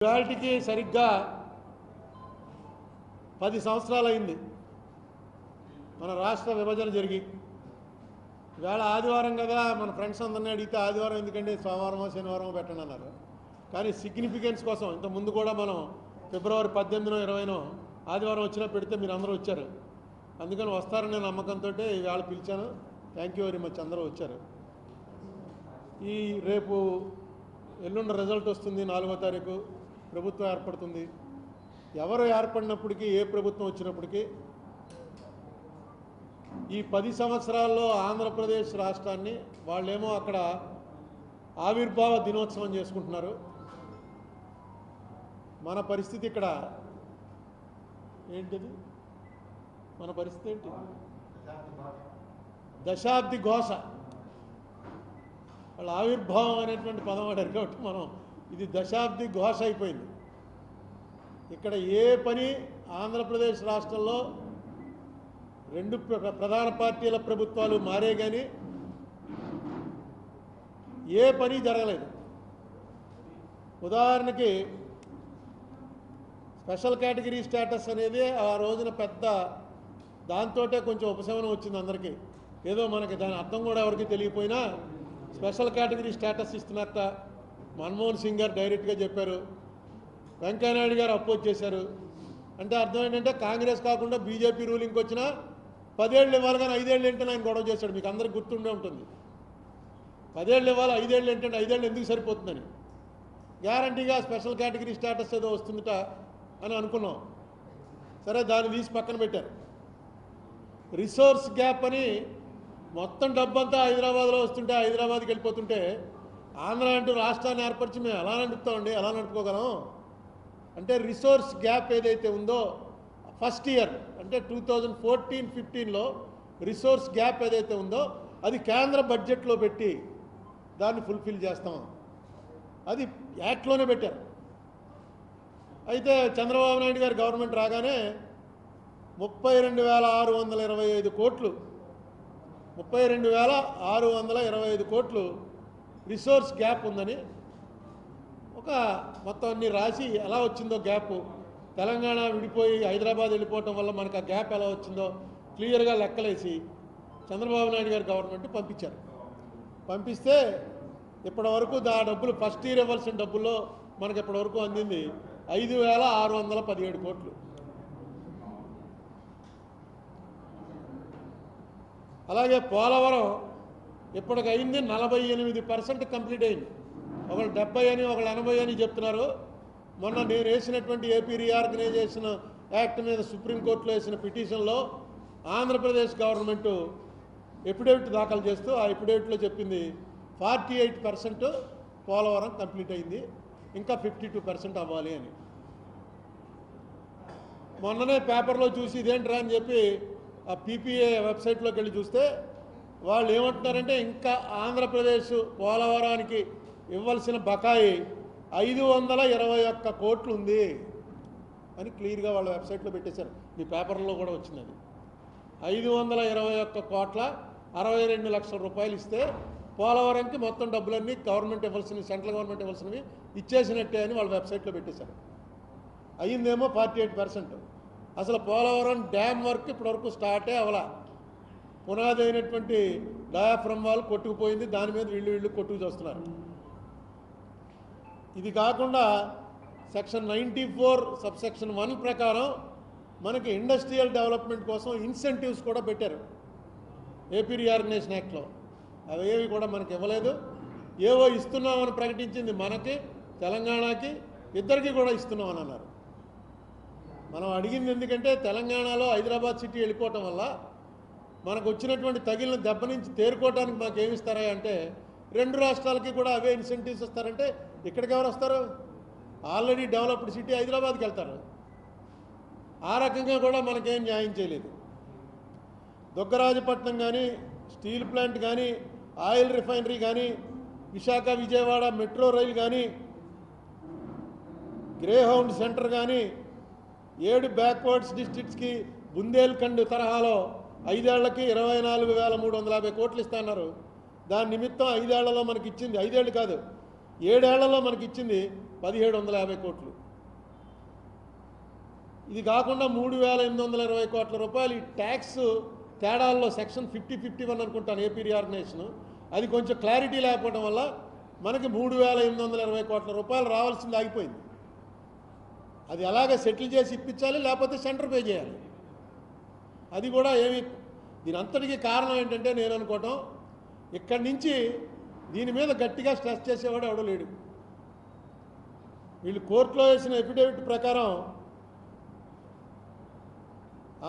ఇవాల్టికి సరిగ్గా 10 సంవత్సరాలైంది మన రాష్ట్ర విభజన జరిగి. ఇవాళ ఆదివారం కదా, మన ఫ్రెండ్స్ అందరినీ అడిగితే ఆదివారం ఎందుకంటే సోమవారమో శనివారమో పెట్టండి అన్నారు. కానీ సిగ్నిఫికెన్స్ కోసం ఇంత ముందు కూడా మనం ఫిబ్రవరి 18నో 20నో ఆదివారం వచ్చినా పెడితే మీరు అందరూ వచ్చారు. అందుకని వస్తారనే నమ్మకంతో ఇవాళ పిలిచాను. థ్యాంక్ యూ వెరీ మచ్, అందరూ వచ్చారు. ఈ రేపు ఎల్లుండి రిజల్ట్ వస్తుంది, 4వ తారీఖు ప్రభుత్వం ఏర్పడుతుంది. ఎవరు ఏర్పడినప్పటికీ, ఏ ప్రభుత్వం వచ్చినప్పటికీ ఈ 10 సంవత్సరాల్లో ఆంధ్రప్రదేశ్ రాష్ట్రాన్ని వాళ్ళేమో అక్కడ ఆవిర్భావ దినోత్సవం చేసుకుంటున్నారు. మన పరిస్థితి ఇక్కడ ఏంటిది? మన పరిస్థితి ఏంటి? దశాబ్ది ఘోష. వాళ్ళ ఆవిర్భావం అనేటువంటి పదం వాడారు కాబట్టి మనం ఇది దశాబ్ది ఘోష అయిపోయింది. ఇక్కడ ఏ పని ఆంధ్రప్రదేశ్ రాష్ట్రంలో 2 ప్రధాన పార్టీల ప్రభుత్వాలు మారే కానీ ఏ పని జరగలేదు. ఉదాహరణకి స్పెషల్ కేటగిరీ స్టేటస్ అనేది ఆ రోజున పెద్ద దాంతోటే కొంచెం ఉపశమనం వచ్చింది అందరికీ. ఏదో మనకి దాని అర్థం కూడా ఎవరికి తెలియపోయినా స్పెషల్ కేటగిరీ స్టేటస్ ఇస్తున్నట్ట మన్మోహన్ సింగ్ గారు డైరెక్ట్గా చెప్పారు. వెంకయ్యనాయుడు గారు అపోజ్ చేశారు. అంటే అర్థం ఏంటంటే కాంగ్రెస్ కాకుండా బీజేపీ రూలింగ్కి వచ్చినా 10 ఏళ్ళు ఇవ్వాలి, కానీ 5 ఏళ్ళు ఏంటని ఆయన గొడవ చేశాడు. మీకు అందరికి గుర్తుండే ఉంటుంది. 10 ఏళ్ళు ఇవ్వాలి, 5 ఏళ్ళు ఏంటంటే 5 ఏళ్ళు ఎందుకు సరిపోతుందని. గ్యారంటీగా స్పెషల్ కేటగిరీ స్టేటస్ ఏదో వస్తుందట అని అనుకున్నాం. సరే, దాన్ని తీసి పక్కన పెట్టారు. రిసోర్స్ గ్యాప్ అని మొత్తం డబ్బంతా హైదరాబాద్లో వస్తుంటే, హైదరాబాద్కి వెళ్ళిపోతుంటే ఆంధ్ర అంటూ రాష్ట్రాన్ని ఏర్పరిచి మేము ఎలా నడుపుతామండి, ఎలా నడుపుకోగలం? అంటే రిసోర్స్ గ్యాప్ ఏదైతే ఉందో ఫస్ట్ ఇయర్ అంటే 2014-15లో రిసోర్స్ గ్యాప్ ఏదైతే ఉందో అది కేంద్ర బడ్జెట్లో పెట్టి దాన్ని ఫుల్ఫిల్ చేస్తాం. అది యాక్ట్లోనే పెట్టారు. అయితే చంద్రబాబు నాయుడు గారి గవర్నమెంట్ రాగానే 32,625 కోట్లు 32,625 కోట్లు రిసోర్స్ గ్యాప్ ఉందని ఒక మొత్తం అన్ని రాసి ఎలా వచ్చిందో గ్యాప్, తెలంగాణ విడిపోయి హైదరాబాద్ వెళ్ళిపోవటం వల్ల మనకు ఆ గ్యాప్ ఎలా వచ్చిందో క్లియర్గా లెక్కలేసి చంద్రబాబు నాయుడు గారి గవర్నమెంట్ పంపించారు. పంపిస్తే ఇప్పటివరకు ఆ డబ్బులు ఫస్ట్ ఇయర్ ఇవ్వాల్సిన డబ్బుల్లో మనకి ఇప్పటివరకు అందింది 5,617 కోట్లు. అలాగే పోలవరం ఇప్పటికైంది 48% కంప్లీట్ అయింది. ఒకళ్ళు 70 అని, ఒకళ్ళు 80 అని చెప్తున్నారు. మొన్న నేను వేసినటువంటి ఏపీ రీఆర్గనైజేషన్ యాక్ట్ మీద సుప్రీంకోర్టులో వేసిన పిటిషన్లో ఆంధ్రప్రదేశ్ గవర్నమెంటు ఎఫిడవిట్ దాఖలు చేస్తూ ఆ ఎఫిడవిట్లో చెప్పింది 48% పోలవరం కంప్లీట్ అయింది, ఇంకా 52% అవ్వాలి అని. మొన్ననే పేపర్లో చూసి ఇదేంట్రా అని చెప్పి ఆ పీపీఏ వెబ్సైట్లోకి వెళ్ళి చూస్తే వాళ్ళు ఏమంటున్నారంటే ఇంకా ఆంధ్రప్రదేశ్ పోలవరానికి ఇవ్వాల్సిన బకాయి 521 కోట్లు ఉంది అని క్లియర్గా వాళ్ళ వెబ్సైట్లో పెట్టేశారు. మీ పేపర్లో కూడా వచ్చింది. అది 521 కోట్ల 62 లక్షల రూపాయలు ఇస్తే పోలవరంకి మొత్తం డబ్బులన్నీ గవర్నమెంట్ ఇవ్వాల్సినవి, సెంట్రల్ గవర్నమెంట్ ఇవ్వాల్సినవి ఇచ్చేసినట్టే అని వాళ్ళ వెబ్సైట్లో పెట్టేశారు. అయ్యిందేమో 48%. అసలు పోలవరం డ్యామ్ వర్క్ ఇప్పటివరకు స్టార్టే అవ్వాల. పునాది అయినటువంటి డయాఫ్రమ్ వాల్ కొట్టుకుపోయింది, దాని మీద వీళ్ళు కొట్టుకు చూస్తున్నారు. ఇది కాకుండా సెక్షన్ 94 సబ్సెక్షన్ 1 ప్రకారం మనకి ఇండస్ట్రియల్ డెవలప్మెంట్ కోసం ఇన్సెంటివ్స్ కూడా పెట్టారు ఏపీ రీఆర్గనైజేషన్ యాక్ట్లో. అవేవి కూడా మనకి ఇవ్వలేదు. ఏవో ఇస్తున్నామని ప్రకటించింది మనకి, తెలంగాణకి, ఇద్దరికి కూడా ఇస్తున్నామని అన్నారు. మనం అడిగింది ఎందుకంటే తెలంగాణలో హైదరాబాద్ సిటీ వెళ్ళిపోవటం వల్ల మనకు వచ్చినటువంటి తగిలిన దెబ్బ నుంచి తేరుకోవడానికి మాకు ఏమి ఇస్తారా అంటే 2 రాష్ట్రాలకి కూడా అవే ఇన్సెంటివ్స్ ఇస్తారంటే ఇక్కడికి ఎవరు వస్తారు? ఆల్రెడీ డెవలప్డ్ సిటీ హైదరాబాద్కి వెళ్తారు. ఆ రకంగా కూడా మనకేం న్యాయం చేయలేదు. దుగ్గరాజపట్నం కానీ, స్టీల్ ప్లాంట్ కానీ, ఆయిల్ రిఫైనరీ కానీ, విశాఖ విజయవాడ మెట్రో రైలు కానీ, గ్రేహౌండ్ సెంటర్ కానీ, 7 బ్యాక్వర్డ్స్ డిస్ట్రిక్ట్స్కి బుందేల్ఖండ్ తరహాలో 5 ఏళ్లకి 24,350 కోట్లు ఇస్తున్నారు. దాని నిమిత్తం 5 ఏళ్లలో మనకి ఇచ్చింది, 5 ఏళ్ళు కాదు 7 ఏళ్లలో మనకి ఇచ్చింది 1750 కోట్లు. ఇది కాకుండా 3820 కోట్ల రూపాయలు ఈ ట్యాక్స్ తేడాల్లో సెక్షన్ 5051 అనుకుంటాను ఏపీ రీఆర్గనైజేషన్, అది కొంచెం క్లారిటీ లేకపోవడం వల్ల మనకి 3820 కోట్ల రూపాయలు రావాల్సింది ఆగిపోయింది. అది అలాగే సెటిల్ చేసి ఇప్పించాలి, లేకపోతే సెంటర్ పే చేయాలి. అది కూడా ఏమి దీని అంతటికీ కారణం ఏంటంటే నేను అనుకోవటం, ఇక్కడి నుంచి దీని మీద గట్టిగా స్ట్రెస్ చేసేవాడు ఎవడో లేడు. వీళ్ళు కోర్టులో వేసిన ఎఫిడేవిట్ ప్రకారం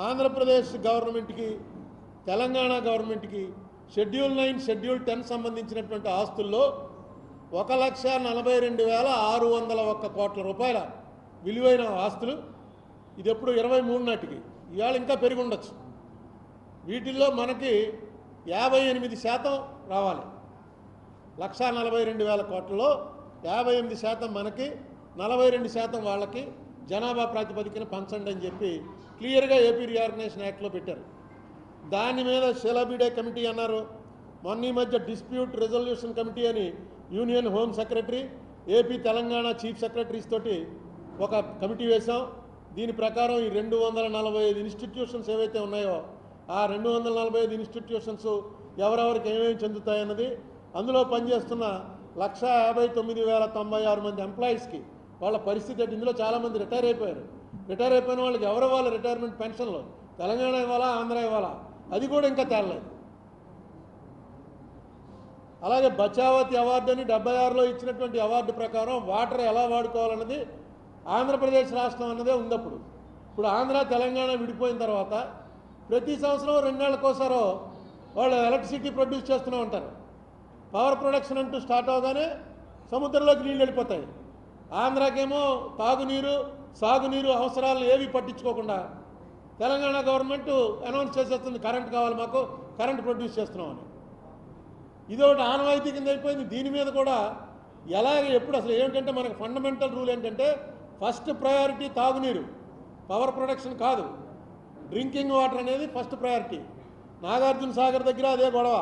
ఆంధ్రప్రదేశ్ గవర్నమెంట్కి, తెలంగాణ గవర్నమెంట్కి షెడ్యూల్ 9, షెడ్యూల్ 10 సంబంధించినటువంటి ఆస్తుల్లో 1,42,601 కోట్ల రూపాయల విలువైన ఆస్తులు. ఇది ఎప్పుడు 23 నాటికి, ఇవాళ ఇంకా పెరిగి ఉండొచ్చు. వీటిల్లో మనకి 58% రావాలి. 1,42,000 కోట్లలో 58% మనకి, 42% వాళ్ళకి జనాభా ప్రాతిపదికన పంచండి అని చెప్పి క్లియర్గా ఏపీ రీఆర్గనైజేషన్ యాక్ట్లో పెట్టారు. దాని మీద షెలాబిడే కమిటీ అన్నారు. మొన్న ఈ మధ్య డిస్ప్యూట్ రెజల్యూషన్ కమిటీ అని union home secretary, AP Telangana chief secretaries తోటి ఒక కమిటీ వేశాం. దీని ప్రకారం ఈ 245 ఇన్స్టిట్యూషన్స్ ఏవైతే ఉన్నాయో ఆ 245 ఇన్స్టిట్యూషన్స్ ఎవరెవరికి ఏమేమి చెందుతాయన్నది, అందులో పనిచేస్తున్న 1,59,096 మంది ఎంప్లాయీస్కి వాళ్ళ పరిస్థితి ఏంటి. ఇందులో చాలామంది రిటైర్ అయిపోయారు. రిటైర్ అయిపోయిన వాళ్ళకి ఎవరు వాళ్ళ రిటైర్మెంట్ పెన్షన్లు తెలంగాణ ఇవ్వాలా, ఆంధ్ర ఇవ్వాలా, అది కూడా ఇంకా తేలలేదు. అలాగే బచావతి అవార్డు అని 76లో ఇచ్చినటువంటి అవార్డు ప్రకారం వాటర్ ఎలా వాడుకోవాలన్నది ఆంధ్రప్రదేశ్ రాష్ట్రం అన్నదే ఉంది. ఇప్పుడు ఆంధ్ర తెలంగాణ విడిపోయిన తర్వాత ప్రతి సంవత్సరం 2 నెలలకోసారో వాళ్ళు ఎలక్ట్రిసిటీ ప్రొడ్యూస్ చేస్తూనే ఉంటారు. పవర్ ప్రొడక్షన్ అంటూ స్టార్ట్ అవగానే సముద్రంలోకి నీళ్ళు వెళ్ళిపోతాయి. ఆంధ్రాకేమో తాగునీరు, సాగునీరు అవసరాలను ఏవి పట్టించుకోకుండా తెలంగాణ గవర్నమెంట్ అనౌన్స్ చేసేస్తుంది, కరెంట్ కావాలి మాకు, కరెంట్ ప్రొడ్యూస్ చేస్తున్నామని. ఇది ఒకటి ఆనవాయితీ కింద అయిపోయింది. దీని మీద కూడా ఎలాగ ఎప్పుడు అసలు ఏంటంటే మనకు ఫండమెంటల్ రూల్ ఏంటంటే ఫస్ట్ ప్రయారిటీ తాగునీరు, పవర్ ప్రొడక్షన్ కాదు. డ్రింకింగ్ వాటర్ అనేది ఫస్ట్ ప్రయారిటీ. నాగార్జున సాగర్ దగ్గర అదే గొడవ,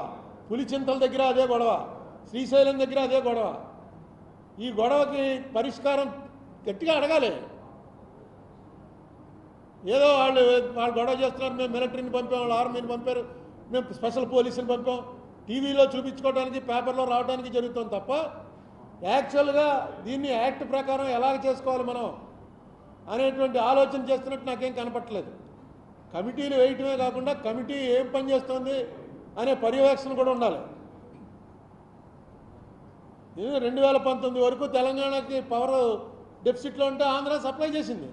పులిచింతల దగ్గర అదే గొడవ, శ్రీశైలం దగ్గర అదే గొడవ. ఈ గొడవకి పరిష్కారం గట్టిగా అడగాలి. ఏదో వాళ్ళు గొడవ చేస్తున్నారు, మేము మిలిటరీని పంపాం, వాళ్ళు ఆర్మీని పంపారు, మేము స్పెషల్ పోలీసులు పంపాం, టీవీలో చూపించుకోవడానికి, పేపర్లో రావడానికి జరుగుతుంది తప్ప యాక్చువల్గా దీన్ని యాక్ట్ ప్రకారం ఎలాగ చేసుకోవాలి మనం అనేటువంటి ఆలోచన చేస్తున్నట్టు నాకేం కనపట్టలేదు. కమిటీలు వేయటమే కాకుండా కమిటీ ఏం పని చేస్తుంది అనే పర్యవేక్షణ కూడా ఉండాలి. 2019 వరకు తెలంగాణకి పవర్ డెఫిసిట్లో ఉంటే ఆంధ్ర సప్లై చేసింది,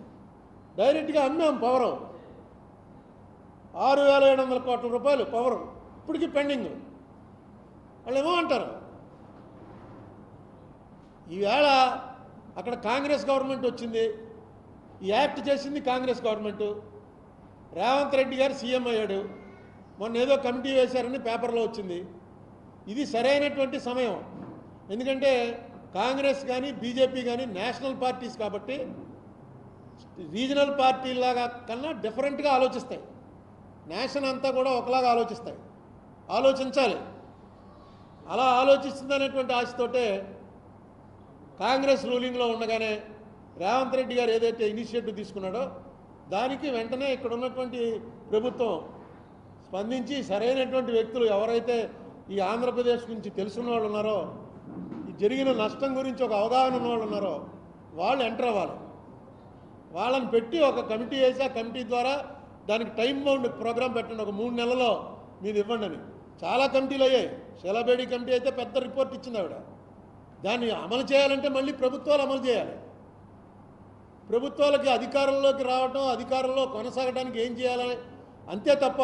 డైరెక్ట్గా అమ్మాం పవర్. 6,700 కోట్ల రూపాయలు పవర్ ఇప్పటికీ పెండింగ్. వాళ్ళు ఏమో అంటారు. ఈవేళ అక్కడ కాంగ్రెస్ గవర్నమెంట్ వచ్చింది, ఈ యాక్ట్ చేసింది కాంగ్రెస్ గవర్నమెంటు. రేవంత్ రెడ్డి గారు సీఎం అయ్యాడు, మొన్న ఏదో కమిటీ వేశారని పేపర్లో వచ్చింది. ఇది సరైనటువంటి సమయం. ఎందుకంటే కాంగ్రెస్ కానీ బీజేపీ కానీ నేషనల్ పార్టీస్ కాబట్టి రీజనల్ పార్టీలాగా కన్నా డిఫరెంట్గా ఆలోచిస్తాయి. నేషన్ అంతా కూడా ఒకలాగా ఆలోచించాలి. అలా ఆలోచిస్తుందనేటువంటి ఆశతోటే కాంగ్రెస్ రూలింగ్లో ఉండగానే రేవంత్ రెడ్డి గారు ఏదైతే ఇనిషియేటివ్ తీసుకున్నాడో దానికి వెంటనే ఇక్కడ ఉన్నటువంటి ప్రభుత్వం స్పందించి సరైనటువంటి వ్యక్తులు ఎవరైతే ఈ ఆంధ్రప్రదేశ్ గురించి తెలుసున్న వాళ్ళు ఉన్నారో, ఈ జరిగిన నష్టం గురించి ఒక అవగాహన ఉన్న వాళ్ళు ఉన్నారో వాళ్ళు ఎంటర్ అవ్వాలి. వాళ్ళని పెట్టి ఒక కమిటీ వేసి ఆ కమిటీ ద్వారా దానికి టైం బౌండ్ ప్రోగ్రాం పెట్టండి, ఒక 3 నెలల్లో మీరు ఇవ్వండి అని. చాలా కమిటీలు అయ్యాయి. షెలాబేడి కమిటీ అయితే పెద్ద రిపోర్ట్ ఇచ్చింది ఆవిడ. దాన్ని అమలు చేయాలంటే మళ్ళీ ప్రభుత్వాలు అమలు చేయాలి. ప్రభుత్వాలకి అధికారంలోకి రావటం, అధికారంలో కొనసాగడానికి ఏం చేయాలని అంతే తప్ప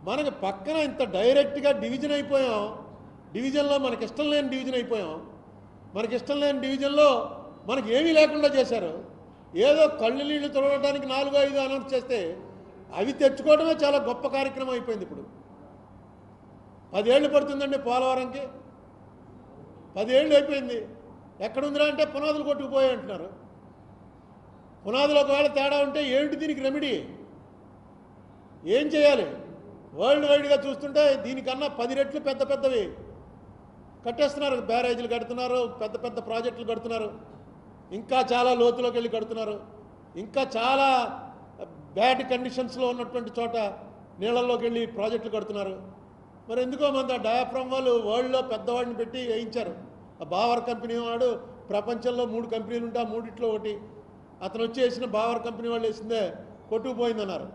మనకి పక్కన ఇంత డైరెక్ట్గా డివిజన్ అయిపోయాం. డివిజన్లో మనకిష్టం లేని డివిజన్ అయిపోయాం. మనకిష్టం లేని డివిజన్లో మనకి ఏమీ లేకుండా చేశారు. ఏదో కళ్ళు నీళ్లు తొడవడానికి 4-5 అనౌన్స్ చేస్తే అవి తెచ్చుకోవడమే చాలా గొప్ప కార్యక్రమం అయిపోయింది. ఇప్పుడు 10 ఏళ్ళు పడుతుందండి పోలవరంకి. 10 ఏళ్ళు అయిపోయింది. ఎక్కడుందిరా అంటే పునాదులు కొట్టుకుపోయాయి అంటున్నారు. పునాదులు ఒకవేళ తేడా ఉంటే ఏంటి దీనికి రెమెడీ? ఏం చేయాలి? వరల్డ్ వైడ్గా చూస్తుంటే దీనికన్నా 10 రెట్లు పెద్ద పెద్దవి కట్టేస్తున్నారు. బ్యారేజీలు కడుతున్నారు, పెద్ద పెద్ద ప్రాజెక్టులు కడుతున్నారు. ఇంకా చాలా లోతులోకి వెళ్ళి కడుతున్నారు. ఇంకా చాలా బ్యాడ్ కండిషన్స్లో ఉన్నటువంటి చోట నీళ్ళల్లోకి వెళ్ళి ప్రాజెక్టులు కడుతున్నారు. మరి ఎందుకో మంది ఆ డయాఫ్రమ్ వాళ్ళు వరల్డ్లో పెద్దవాడిని పెట్టి వేయించారు. ఆ బావర్ కంపెనీ వాడు ప్రపంచంలో 3 కంపెనీలు ఉంటే ఆ 3 ఒకటి అతను వచ్చి వేసిన బావర్ కంపెనీ వాళ్ళు వేసిందే కొట్టుకుపోయిందన్నారు.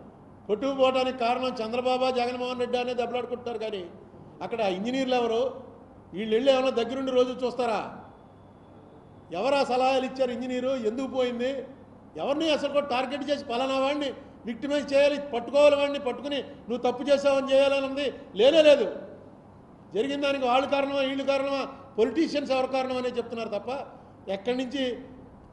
కొట్టుకుపోవడానికి కారణం చంద్రబాబు జగన్మోహన్ రెడ్డి అనేది దెబ్బలాడుకుంటున్నారు. కానీ అక్కడ ఇంజనీర్లు ఎవరు? వీళ్ళు వెళ్ళి ఏమైనా దగ్గరుండి రోజు చూస్తారా? ఎవరు ఆ సలహాలు ఇచ్చారు? ఇంజనీరు ఎందుకు పోయింది? ఎవరిని అసలు కూడా టార్గెట్ చేసి పలానా వాడిని విక్టిమైజ్ చేయాలి, పట్టుకోవాలి, వాడిని పట్టుకుని నువ్వు తప్పు చేసావని చేయాలని ఉంది లేదు. జరిగిన దానికి వాళ్ళు కారణమా వీళ్ళు కారణమా పొలిటీషియన్స్ ఎవరు కారణం అనేది చెప్తున్నారు తప్ప ఎక్కడి నుంచి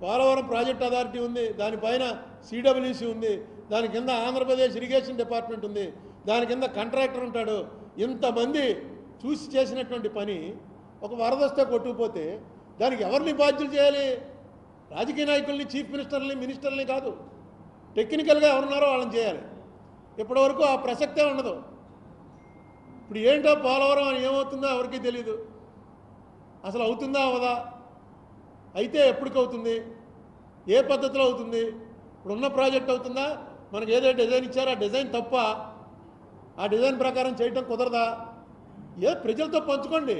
పోలవరం ప్రాజెక్ట్ అథారిటీ ఉంది, దానిపైన సిడబ్ల్యూసి ఉంది, దాని కింద ఆంధ్రప్రదేశ్ ఇరిగేషన్ డిపార్ట్మెంట్ ఉంది, దాని కింద కాంట్రాక్టర్ ఉంటాడు. ఇంతమంది చూసి చేసినటువంటి పని ఒక వరద వస్తే కొట్టుకుపోతే దానికి ఎవరిని బాధ్యులు చేయాలి? రాజకీయ నాయకుల్ని, చీఫ్ మినిస్టర్ని కాదు, టెక్నికల్గా ఎవరున్నారో వాళ్ళని చేయాలి. ఇప్పటివరకు ఆ ప్రసక్తే ఉండదు. ఇప్పుడు ఏంటో పోలవరం అని ఏమవుతుందో ఎవరికీ తెలియదు. అసలు అవుతుందా అవదా? అయితే ఎప్పటికవుతుంది? ఏ పద్ధతిలో అవుతుంది? ఇప్పుడున్న ప్రాజెక్ట్ అవుతుందా? మనకు ఏదో డిజైన్ ఇచ్చారో ఆ డిజైన్ తప్ప, ఆ డిజైన్ ప్రకారం చేయటం కుదరదా? ప్రజలతో పంచుకోండి.